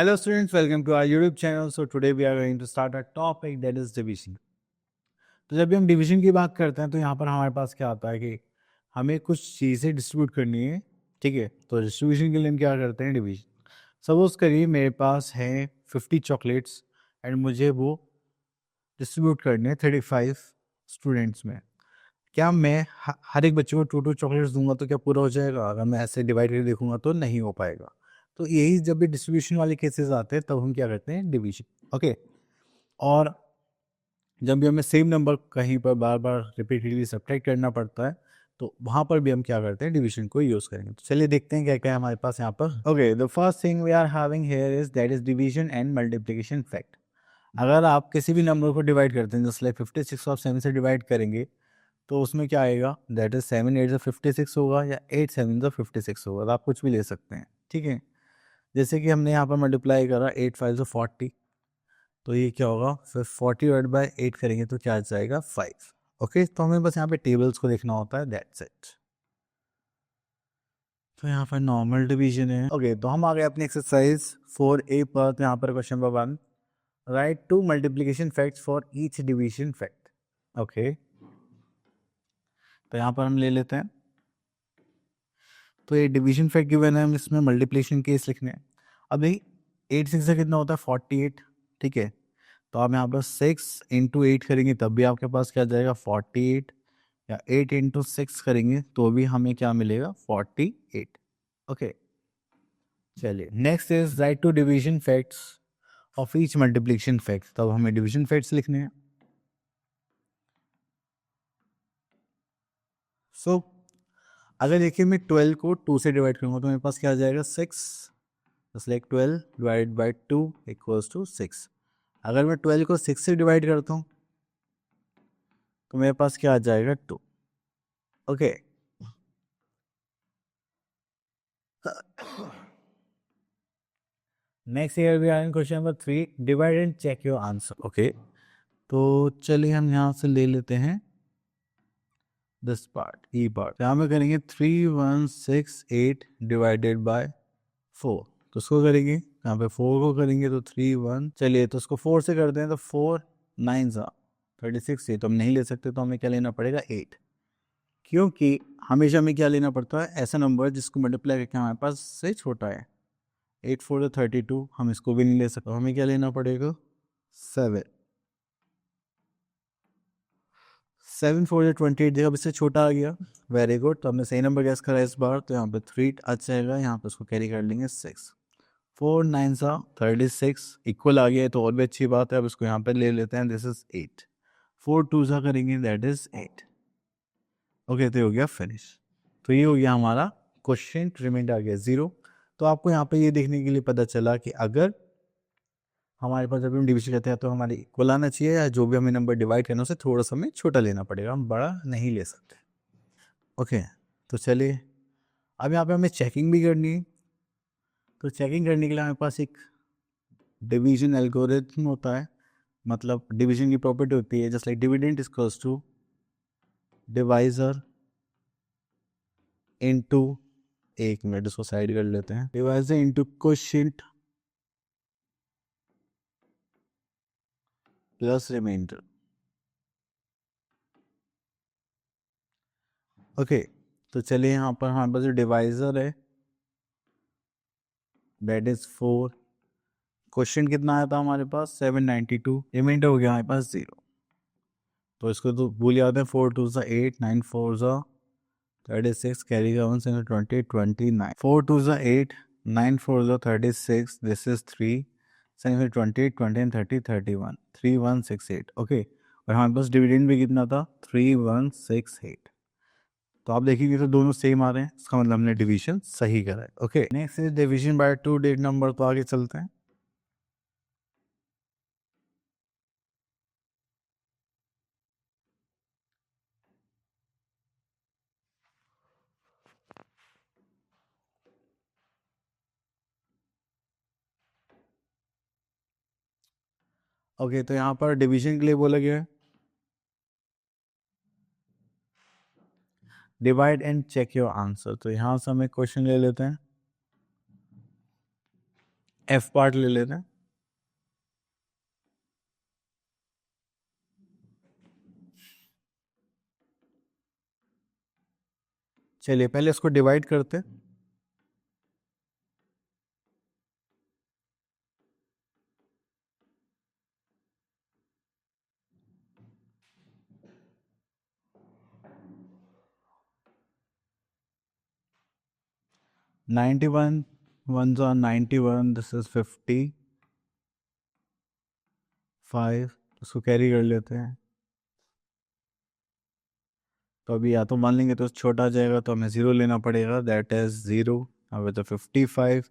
Hello students, welcome to our YouTube channel. So today we are going to start a topic that is division. तो जब भी हम division की बात करते हैं तो यहाँ पर हमारे पास क्या आता है कि हमें कुछ चीज़ें डिस्ट्रीब्यूट करनी है, ठीक है। तो डिस्ट्रीब्यूशन के लिए हम क्या करते हैं, डिवीजन। सपोज करिए मेरे पास है 50 चॉकलेट्स एंड मुझे वो डिस्ट्रीब्यूट करने हैं 35 स्टूडेंट्स में। क्या मैं हर एक बच्चे को 2 चॉकलेट्स दूंगा तो क्या पूरा हो जाएगा? अगर मैं ऐसे डिवाइड करके देखूंगा तो नहीं हो पाएगा। तो यही जब भी डिस्ट्रीब्यूशन वाले केसेस आते हैं तब हम क्या करते हैं, डिवीजन। ओके। और जब भी हमें सेम नंबर कहीं पर बार बार रिपीटेडली सब्ट्रैक्ट करना पड़ता है तो वहां पर भी हम क्या करते हैं, डिवीजन को यूज करेंगे। तो चलिए देखते हैं क्या क्या है हमारे पास यहाँ पर। Okay, the first thing we are having here is that is division and multiplication fact. अगर आप किसी भी नंबर को डिवाइड करते हैं, जैसे 56 आप 7 से डिवाइड करेंगे तो उसमें क्या आएगा, दैट इज 7 8 56 होगा या 8 7 56 होगा। तो आप कुछ भी ले सकते हैं, ठीक है। जैसे कि हमने यहाँ पर मल्टीप्लाई करा 8 5 40, तो ये क्या होगा, फिर 40 डिवाइड बाय 8 करेंगे तो क्या आ जाएगा, 5। ओके, तो हमें बस यहाँ पे टेबल्स को देखना होता है, दैट्स इट। तो यहाँ पर नॉर्मल डिवीजन है। ओके, तो हम आ गए अपनी एक्सरसाइज 4A पर। तो यहाँ पर question number 1, right 2 multiplication facts for each division fact. Okay, तो यहाँ पर हम ले लेते हैं। तो ये डिवीजन फैक्ट गिवन है, हम इसमें मल्टीप्लिकेशन केस लिखने हैं। अभी 8 6 से कितना होता है, 48, ठीक है। तो आप यहाँ पर 6 इंटू 8 करेंगे तब भी आपके पास क्या जाएगा, 48, या 8 इंटू 6 करेंगे तो भी हमें क्या मिलेगा, 48। ओके, चलिए next is write two division facts of each multiplication fact. तब हमें डिवीजन फैक्ट्स लिखने हैं। सो अगर देखिए मैं 12 को 2 से डिवाइड करूंगा तो मेरे पास क्या आ जाएगा, 6। Just like 12 divide by 2 equals to 6। अगर मैं 12 को 6 से डिवाइड करता हूँ तो मेरे पास क्या आ जाएगा, 2। Okay, next year we are in question number 3, divide and check your answer. Okay, तो चलिए हम यहाँ से ले लेते हैं दिस पार्ट, ई पार्ट। यहाँ में करेंगे 3168 डिवाइडेड बाय 4। तो उसको करेंगे, यहाँ पे 4 को करेंगे तो 31, चलिए तो उसको 4 से करते हैं तो 4 9 36 है, तो हम नहीं ले सकते, तो हमें क्या लेना पड़ेगा, 8। क्योंकि हमेशा हमें क्या लेना पड़ता है, ऐसा नंबर जिसको मल्टीप्लाई करके हमारे पास से छोटा है। 8 4 32, हम इसको भी नहीं ले सकते, हमें क्या लेना पड़ेगा, 7। 7 4 28, देखो अब इससे छोटा आ गया, वेरी गुड। तो हमने सही नंबर गैस करा इस बार, तो यहाँ पे 3 आ जाएगा, यहाँ पे उसको कैरी कर लेंगे 6। 4 9 36 इक्वल आ गया है तो और भी अच्छी बात है। अब इसको यहाँ पे ले लेते हैं, दिस इज 8। 4 2 करेंगे, दैट इज 8। ओके, तो ये हो गया फिनिश। तो ये हो गया हमारा क्वेश्चन, रिमाइंडर आ गया 0। तो आपको यहाँ पे ये देखने के लिए पता चला कि अगर हमारे पास जब हम डिवीजन करते हैं तो हमारे इक्वल आना चाहिए, या जो भी हमें नंबर डिवाइड करना है उसे थोड़ा सा हमें छोटा लेना पड़ेगा, हम बड़ा नहीं ले सकते। ओके, तो चलिए अब यहाँ पे हमें चेकिंग भी करनी है। तो चेकिंग करने के लिए हमारे पास एक डिवीजन एल्गोरिथम होता है, मतलब डिवीजन की प्रॉपर्टी होती है, just like dividend is equals to divisor into, एक मिनट इसको साइड कर लेते हैं, divisor into quotient plus remainder. Okay, तो चलिए यहाँ पर हमारे पास जो डिवाइजर है दैट इज 4, क्वेश्चन कितना आया था हमारे पास, 792, रिमाइंडर हो गया हमारे पास 0। तो इसको तो भूल जाते हैं, 4 2 8, 9 4 36, कैरी का 1 7 20 29, 4 2 8, 9 4 36, दिस इज 3 7 20 20 30 31, 3168। ओके, और हमारे पास डिविडेंड भी कितना था, 3168। तो आप देखिए तो दोनों सेम आ रहे हैं, इसका मतलब हमने डिवीजन सही करा है। Okay, next is division bye 2 digit number. तो आगे चलते हैं। ओके, तो यहाँ पर डिवीजन के लिए बोला गया है divide and check your answer. तो यहाँ से हम एक क्वेश्चन ले लेते हैं। एफ पार्ट ले लेते हैं। चलिए पहले इसको डिवाइड करते हैं। Ninety one, one on 91, this is 55, उसको कैरी कर लेते हैं। तो अभी या तो मान लेंगे तो छोटा आ जाएगा, तो हमें ज़ीरो लेना पड़ेगा, दैट इज ज़ीरो। अब तो 55,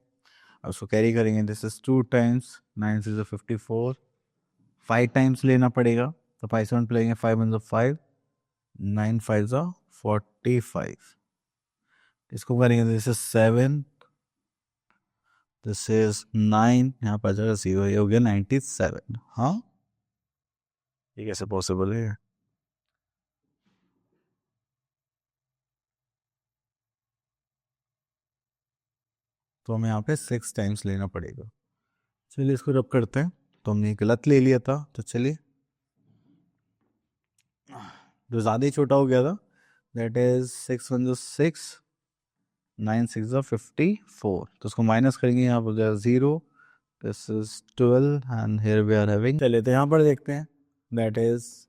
अब उसको कैरी करेंगे, दिस इज 2 टाइम्स 9 से 54, 5 टाइम्स लेना पड़ेगा, तो 5 7 लेंगे, 5 1 5, 9 5 45, इसको करेंगे, दिस इज 7, दिस इज 9, यहाँ पर आ जाएगा 0, ये हो गया 97। हाँ, ये कैसे पॉसिबल है? तो हमें यहाँ पे 6 टाइम्स लेना पड़ेगा। चलिए इसको रब करते हैं। तो हमने गलत ले लिया था, तो चलिए जो ज़्यादा ही छोटा हो गया था, दैट इज 6 1 6, 9 6 54, तो उसको माइनस करेंगे, यहाँ पर जाएगा 0, this is 12 and here we are having. चलिए तो यहाँ पर देखते हैं, that is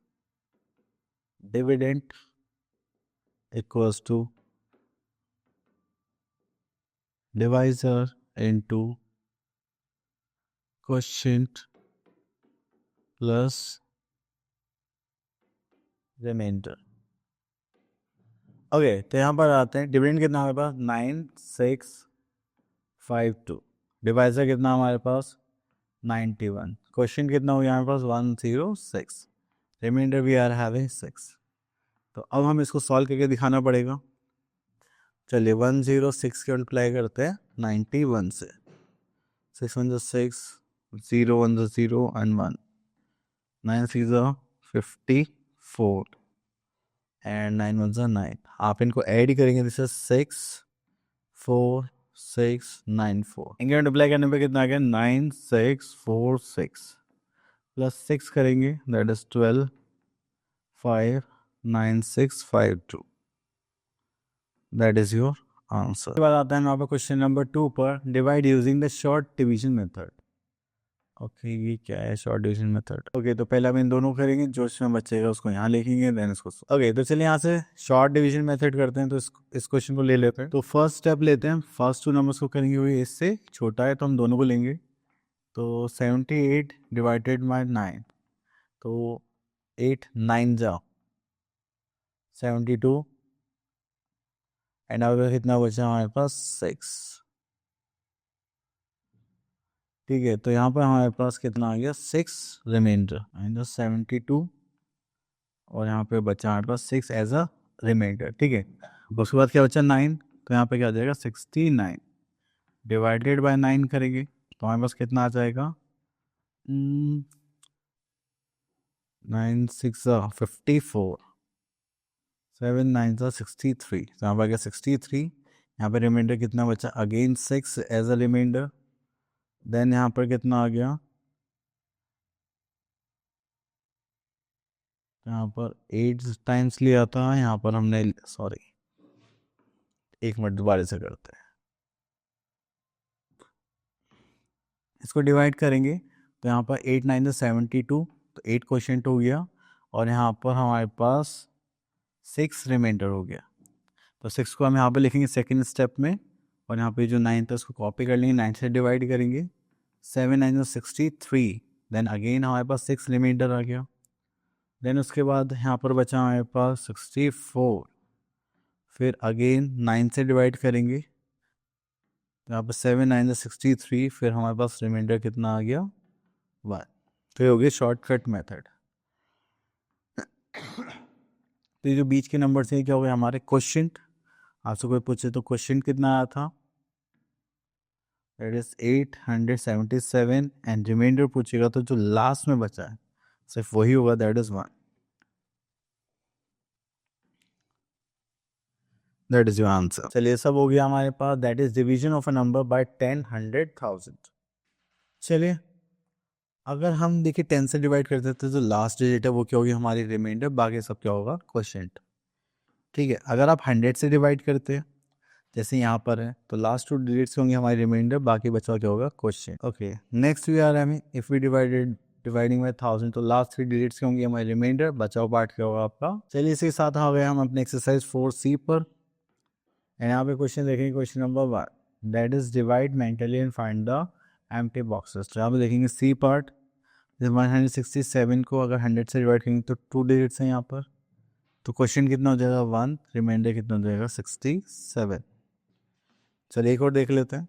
dividend equals to divisor into quotient plus remainder. Okay, तो यहाँ पर आते हैं, डिविडेंड कितना हमारे पास 9652, डिवाइजर कितना हमारे पास 91, क्वेश्चन कितना हो गया हमारे पास 106, रिमाइंडर वी आर हैविंग 6। तो अब हम इसको सॉल्व करके दिखाना पड़ेगा। चलिए 106 के मल्टीप्लाई करते हैं 91 से, 6 1 6, 0 1 0 एंड 1, 9 6 54 एंड 9 1 9। आप इनको ऐड ही करेंगे, दिस इज 6 4 6 9 4, इनके मल्टीप्लाई करने पे कितना आ गया 9646, प्लस 6 करेंगे, that is 12 5 9 6 5 2, that is your answer. उसके बाद आता है यहाँ पर क्वेश्चन नंबर 2 पर, divide using the short division method. Okay, ये क्या है शॉर्ट डिवीजन मेथड? ओके, तो पहले हम इन दोनों करेंगे, जो इसमें बचेगा उसको यहाँ लिखेंगे, देन इसको। ओके, तो चलिए यहाँ से शॉर्ट डिवीजन मेथड करते हैं। तो इस क्वेश्चन को ले लेते हैं। तो फर्स्ट स्टेप लेते हैं, फर्स्ट 2 नंबर्स को करेंगे, हुए इससे छोटा है तो हम दोनों को लेंगे। तो 78 डिवाइडेड बाई 9, तो 8 9 जा 72, एंड अब कितना बचा हमारे पास 6। ठीक है, तो यहाँ पर हमारे पास कितना आ गया 6 रिमाइंडर, एंड 72, और यहाँ पे बचा हमारे पास 6 एज अ रिमाइंडर। ठीक है, उसके बाद क्या बचा 9, तो यहाँ पे क्या आ जाएगा 69 डिवाइडेड बाय 9 करेंगे, तो हमारे पास कितना आ जाएगा 9 6 54, 7 9 63, तो यहाँ पर आ गया 63। यहाँ पे रिमाइंडर कितना बचा, again 6 as a remainder, then यहाँ पर कितना आ गया, यहाँ पर 8 टाइम्स लिया था, यहाँ पर हमने, सॉरी, एक मिनट दोबारा से करते हैं, इसको डिवाइड करेंगे, तो यहाँ पर 8 9 72, तो 8 क्वेश्चन हो गया, और यहाँ पर हमारे पास 6 रिमाइंडर हो गया। तो 6 को हम यहाँ पे लिखेंगे सेकेंड स्टेप में, और यहाँ पे जो 9 था उसको कॉपी कर लेंगे, 9 से डिवाइड करेंगे, 7 9 63, देन अगेन हमारे पास 6 रिमाइंडर आ गया, देन उसके बाद यहाँ पर बचा हमारे पास 64, फिर अगेन 9 से डिवाइड करेंगे, तो यहाँ पर 7 9 63, फिर हमारे पास रिमाइंडर कितना आ गया 1। तो ये हो गया शॉर्टकट मेथड। तो ये जो बीच के नंबर से क्या हो गया हमारे क्वेश्चन, आपसे कोई पूछे तो क्वेश्चन कितना आया था, दैट इज 877, एंड रिमाइंडर पूछेगा तो जो लास्ट में बचा है सिर्फ वही होगा, that is 1, that is your answer. चलिए सब हो गया हमारे पास, that is division of a number by 10 100 1000। चलिए, अगर हम देखिए 10 से डिवाइड कर देते हैं तो लास्ट डिजिट है वो क्या होगी हमारी रिमाइंडर, बाकी सब क्या होगा क्वोशिएंट। ठीक है, अगर आप 100 से डिवाइड करते हैं जैसे यहाँ पर है तो लास्ट 2 डिजिट्स होंगे हमारी रिमाइंडर, बाकी बचा क्या होगा quotient. Okay, next we are हमें इफ वी डिवाइडिंग बाय 1000 तो लास्ट 3 डिजिट्स के होंगे हमारी रिमाइंडर, बचाओ पार्ट क्या होगा आपका। चलिए इसके साथ आ गए हम अपने एक्सरसाइज 4C पर। एंड यहाँ पे क्वेश्चन देखेंगे, question number 1 that is divide mentally and find the empty boxes. तो यहाँ पे देखेंगे सी पार्ट 167 को अगर 100 से डिवाइड करेंगे तो 2 डिजिट्स हैं यहाँ पर, तो क्वेश्चन कितना हो जाएगा 1, रिमाइंडर कितना हो जाएगा 67। चलिए एक और देख लेते हैं,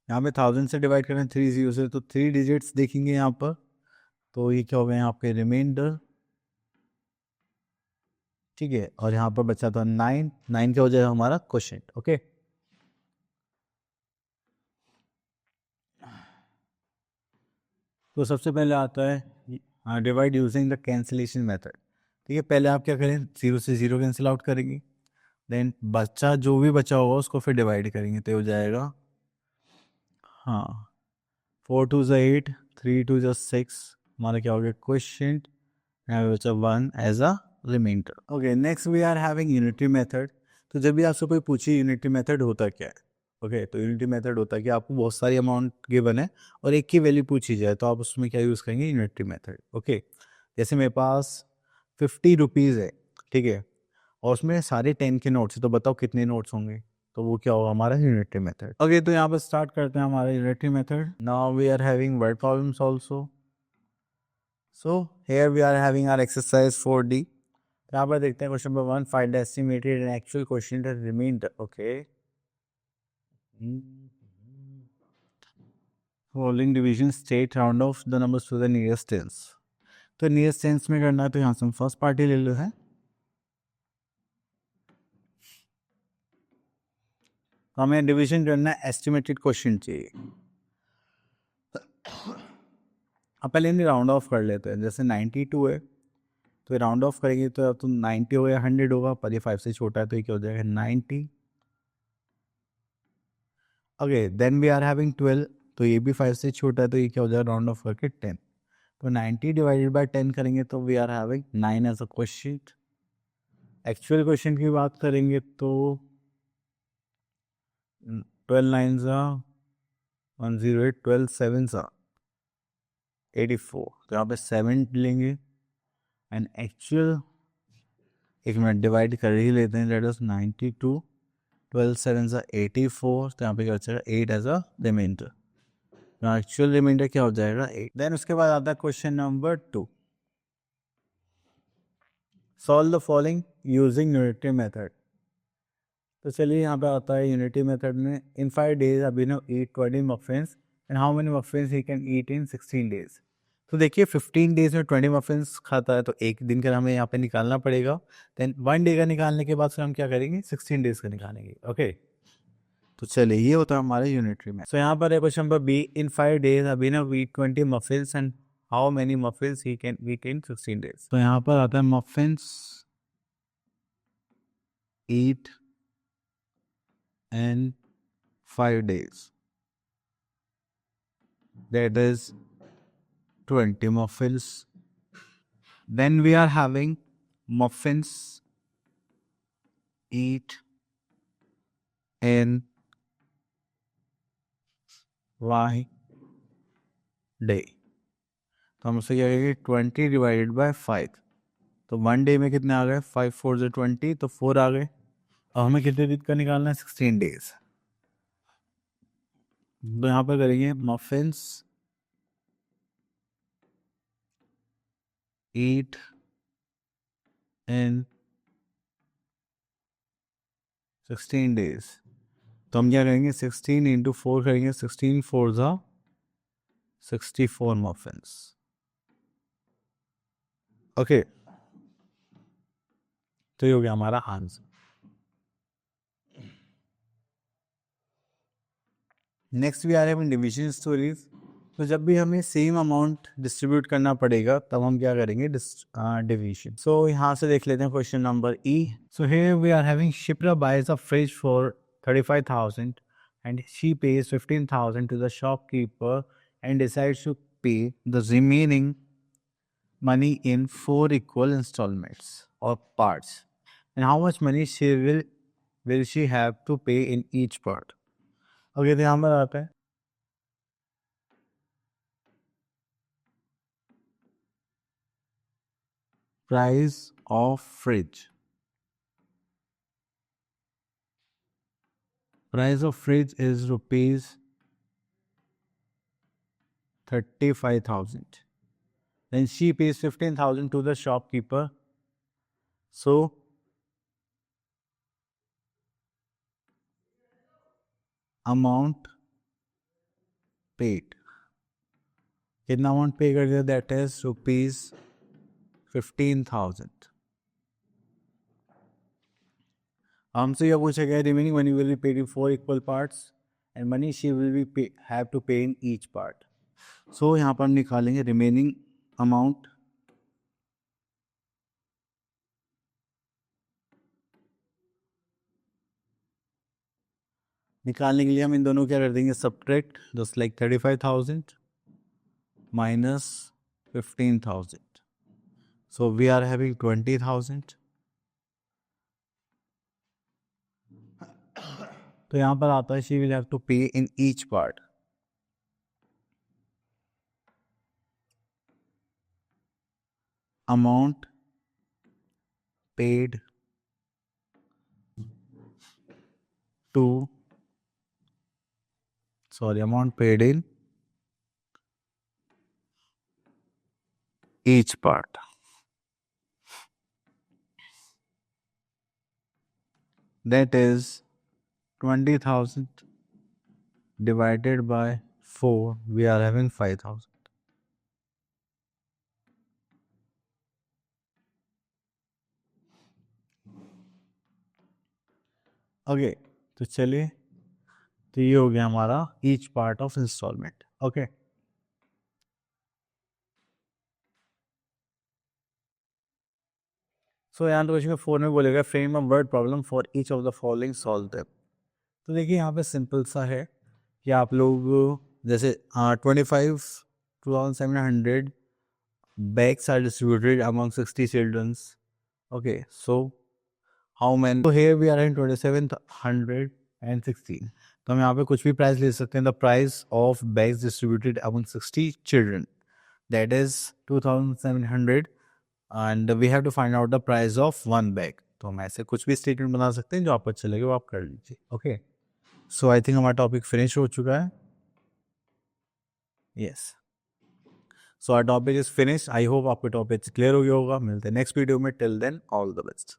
यहाँ पे 1000 से डिवाइड करें 3 0 से तो 3 डिजिट्स देखेंगे यहाँ पर, तो ये क्या हो गए यहाँ आपके रिमाइंडर। ठीक है, और यहाँ पर बचा था 9, 9 क्या हो जाएगा हमारा क्वेश्चन। ओके, तो सबसे पहले आता है divide using the cancellation method. ठीक है, पहले आप क्या करें 0 से 0 कैंसिल आउट करेंगे, देन बच्चा जो भी बचा होगा उसको फिर डिवाइड करेंगे तो हो जाएगा हाँ 4 2 ज़ा 8, 3 2 ज़ा 6, हमारा क्या हो गया क्वेश्चन, यहाँ पे बचा 1 as a remainder. Okay, next we are having unity method. तो जब भी आपसे कोई पूछे यूनिटी मेथड होता क्या है, ओके तो यूनिटी मेथड होता है कि आपको बहुत सारी अमाउंट गिवन है और एक की वैल्यू पूछी जाए तो आप उसमें क्या यूज़ करेंगे यूनिटी मेथड। ओके, जैसे मेरे पास 50 रुपीज़ है, ठीक है, और उसमें सारे 10 के नोट्स है, तो बताओ कितने नोट्स होंगे, तो वो क्या होगा हमारा यूनिटी मेथड। ओके, तो यहाँ पर स्टार्ट करते हैं हमारा unity method. Now we are having word problems also. So here we are having our exercise 4D। यहाँ पर देखते हैं question number 1 find the estimated and actual quotient and remainder. Okay, following division state round off the numbers to the nearest tens। तो nearest tense में करना है तो यहाँ से हम फर्स्ट पार्टी ले लो है, तो हमें डिवीजन करना है, एस्टिमेटेड क्वेश्चन चाहिए। अब पहले इन्हें राउंड ऑफ कर लेते हैं, जैसे 92 है तो राउंड ऑफ करेंगे तो 90 होगा या 100 होगा, पर ये 5 से छोटा है तो ये क्या हो जाएगा 90। Okay, then we are having 12, तो ये भी 5 से छोटा है तो ये क्या हो जाएगा राउंड ऑफ करके 10। तो 90 डिवाइडेड बाय 10 करेंगे तो we are having 9 as a question. Actual question की बात करेंगे तो 12 9 108, 12 7 84, तो यहाँ पे 7 लेंगे एंड एक्चुअल एक मिनट डिवाइड कर ही लेते हैं, लेट अस 92, 12 7 84, तो यहाँ पे क्या बचेगा 8 as a remainder. Actual remainder क्या हो जाएगा 8। देन उसके बाद आता है question number 2, solve the following using unity method. तो चलिए यहाँ पे आता है यूनिटी मेथड में, in 5 days Abhinav eat 20 muffins and how many muffins he can eat in 16 days। तो देखिए 15 डेज में 20 मफिन्स खाता है तो एक दिन का हमें यहाँ पे निकालना पड़ेगा, देन 1 डे का निकालने के बाद फिर हम क्या करेंगे 16 डेज का निकालेंगे। ओके, तो चलिए ये होता है हमारे यूनिटरी में। सो यहाँ पर है question number B, in 5 days Abhinav eat 20 muffins and how many muffins he can eat in 16 days। तो यहाँ पर आता है muffins eat in 5 days, that is 20 muffins. Then we are having muffins eat in y day, तो हम उससे क्या करेंगे 20 डिवाइडेड बाय 5, तो 1 डे में कितने आ गए 5 4 से 20, तो 4 आ गए। अब हमें कितने दिन का निकालना है 16 डेज, तो यहाँ पर करेंगे मफिन्स ईट इन 16 डेज, तो हम क्या करेंगे 16 इंटू 4 करेंगे, 16 4 ज़ा 64 मफिन्स। ओके, तो ये हो गया हमारा answer. Next we are having division stories. तो जब भी हमें सेम अमाउंट डिस्ट्रीब्यूट करना पड़ेगा तब हम क्या करेंगे डिवीजन। सो यहाँ से देख लेते हैं question number E. So here we are having Shipra buys a fridge for 35,000 and she pays 15,000 to the shopkeeper and decides to pay the remaining money in 4 equal installments or parts. And how much money will she have to pay in each part? Okay, तो यहाँ पर आता है price of fridge. Price of fridge is rupees 35,000. Then she pays 15,000 to the shopkeeper. So amount paid. कितना amount pay कर दिया? That is rupees 15,000. हमसे यह पूछा गया remaining money will be paid in 4 equal parts and money she will be have to pay in each part. सो यहाँ पर हम निकालेंगे रिमेनिंग अमाउंट निकालने के लिए हम इन दोनों क्या कर देंगे? Subtract. Just like 35,000 minus 15,000. So we are having 20,000. तो यहाँ पर आता है she will have to pay in each part. Amount paid amount paid in each part. That is 20,000 divided by 4. We are having 5,000. Okay तो चलिए, तो ये हो गया हमारा each part of installment. Okay so यहाँ तो क्वेश्चन 4 में बोलेगा frame a word problem for each of the following solve them. तो देखिए यहाँ पे सिंपल सा है कि आप लोग जैसे 25,700 bags are distributed among 60 children. Okay, so how many? So here we are in 2716. तो हम यहाँ पे कुछ भी प्राइस ले सकते हैं. The price of bags distributed among 60 children that is 2700 and we have to find out the price of 1 bag. तो हम ऐसे कुछ भी स्टेटमेंट बना सकते हैं जो आपको अच्छा लगे वो आप कर लीजिए. ओके सो आई थिंक हमारा टॉपिक फिनिश हो चुका है. Yes so our topic is finish. I hope आपको टॉपिक क्लियर हो गया होगा. मिलते हैं नेक्स्ट वीडियो में. Till then all the best.